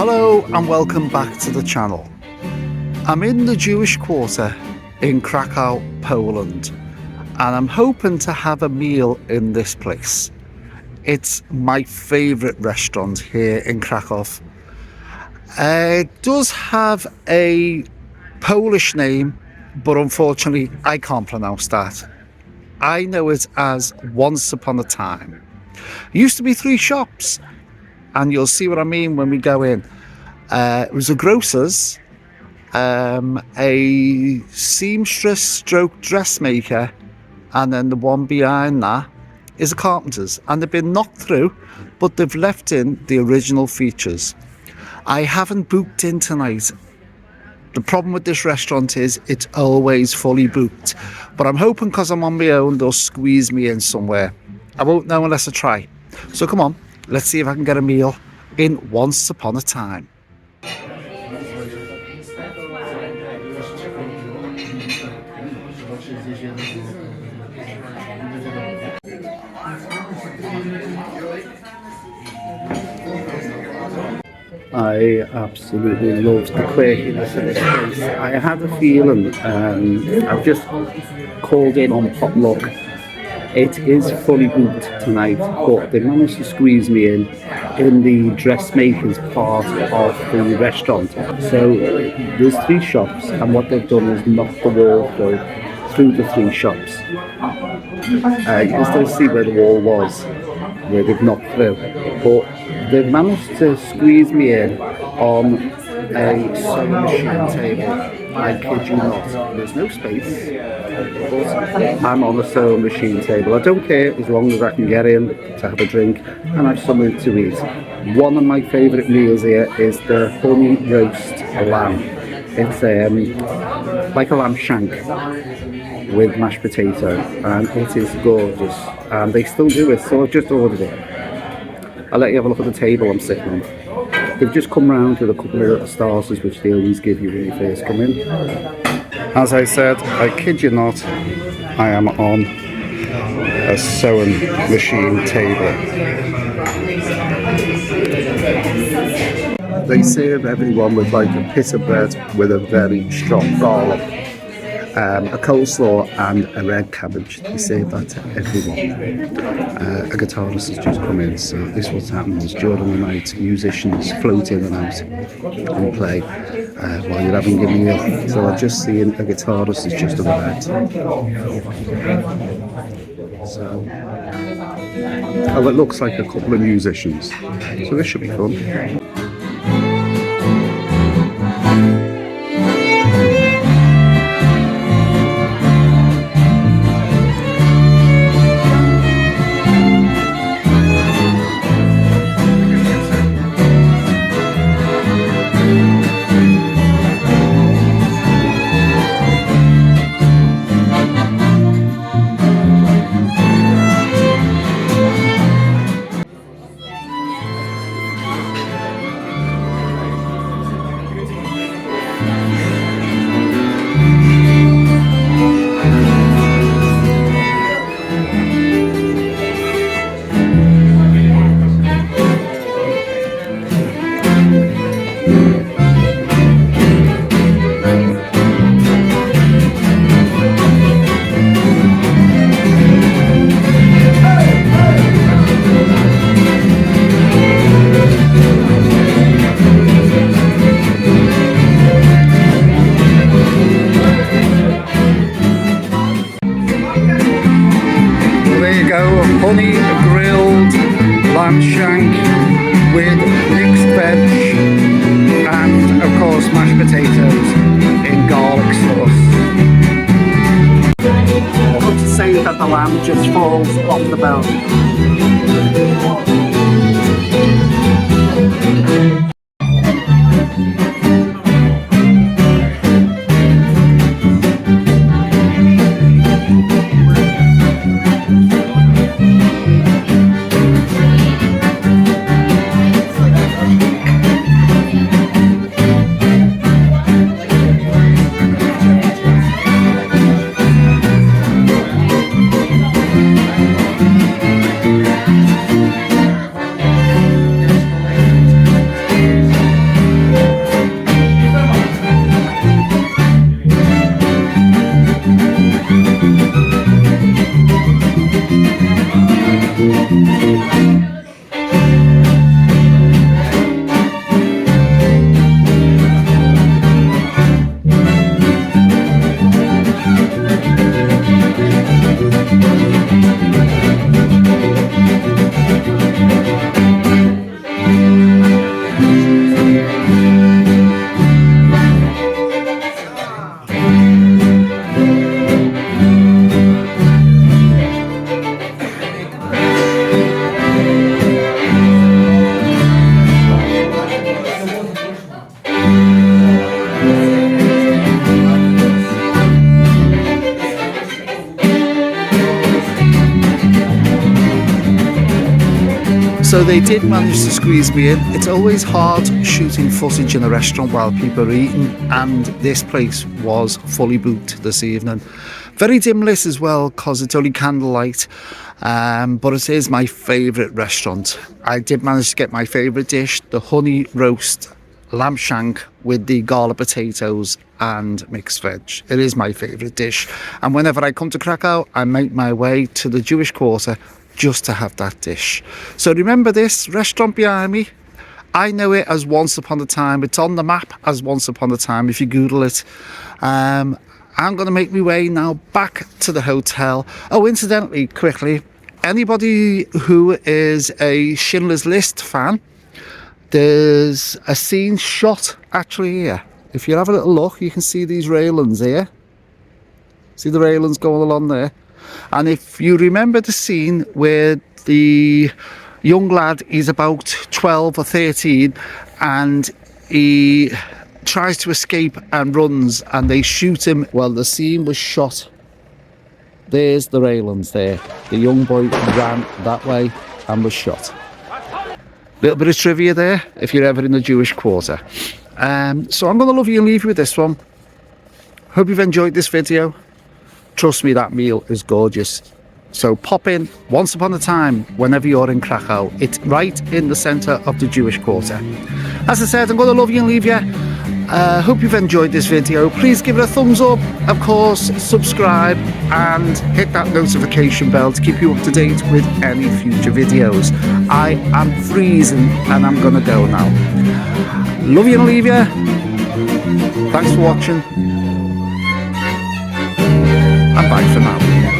Hello and welcome back to the channel. I'm in the Jewish quarter in Krakow, Poland, and I'm hoping to have a meal in this place. It's my favourite restaurant here in Krakow. It does have a Polish name, but unfortunately I can't pronounce that. I know it as Once Upon a Time. It used to be 3 shops, and you'll see what I mean when we go in. It was a grocer's, a seamstress stroke dressmaker, and then the one behind that is a carpenter's, and they've been knocked through, but they've left in the original features. I haven't booked in tonight. The problem with this restaurant is it's always fully booked, but I'm hoping because I'm on my own they'll squeeze me in somewhere. I won't know unless I try. So come on, let's see if I can get a meal in Once Upon a Time. I absolutely love the quirkiness of this place. I had a feeling, I've just called in on potluck. It is fully booked tonight, but they managed to squeeze me in the dressmaker's part of the restaurant. So there's 3 shops, and what they've done is knocked the wall through the 3 shops. You can still see where the wall was, where they've knocked through, but they've managed to squeeze me in on a sewing machine table. I kid you not, there's no space, but I'm on a sewing machine table. I don't care as long as I can get in to have a drink and have something to eat. One of my favourite meals here is the honey roast lamb. It's like a lamb shank with mashed potato, and it is gorgeous, and they still do it, so I've just ordered it. I'll let you have a look at the table I'm sitting on. They've just come round with a couple of little starters which they always give you when you first come in. As I said, I kid you not, I am on a sewing machine table. They serve everyone with like a piece of bread with a very strong garlic, a coleslaw and a red cabbage. They serve that to everyone. A guitarist has just come in, so this is what's happening is during the night musicians float in and out and play while you're having your meal. So I've just seen a guitarist has just arrived. So it looks like a couple of musicians, so this should be fun. Honey grilled lamb shank with mixed veg and of course mashed potatoes in garlic sauce. I want to say that the lamb just falls off the belt. So they did manage to squeeze me in. It's always hard shooting footage in a restaurant while people are eating, and this place was fully booked this evening. Very dim lit as well because it's only candlelight, but it is my favourite restaurant. I did manage to get my favourite dish, the honey roast lamb shank with the garlic potatoes and mixed veg. It is my favourite dish, and whenever I come to Krakow I make my way to the Jewish quarter just to have that dish. So remember this restaurant behind me, I know it as Once Upon a Time. It's on the map as Once Upon a Time if you Google it. I'm going to make my way now back to the hotel. Oh, incidentally, quickly, anybody who is a Schindler's List fan, there's a scene shot actually here. If you have a little look, you can see these railings here. See the railings going along there? And if you remember the scene where the young lad is about 12 or 13 and he tries to escape and runs and they shoot him, well, the scene was shot. There's the railings there. The young boy ran that way and was shot. Little bit of trivia there if you're ever in the Jewish quarter. So I'm going to love you and leave you with this one. Hope you've enjoyed this video. Trust me, that meal is gorgeous. So pop in Once Upon a Time whenever you're in Krakow. It's right in the centre of the Jewish quarter. As I said, I'm going to love you and leave you. Hope you've enjoyed this video. Please give it a thumbs up, of course, subscribe and hit that notification bell to keep you up to date with any future videos. I am freezing and I'm going to go now. Love you and leave you. Thanks for watching. And bye for now.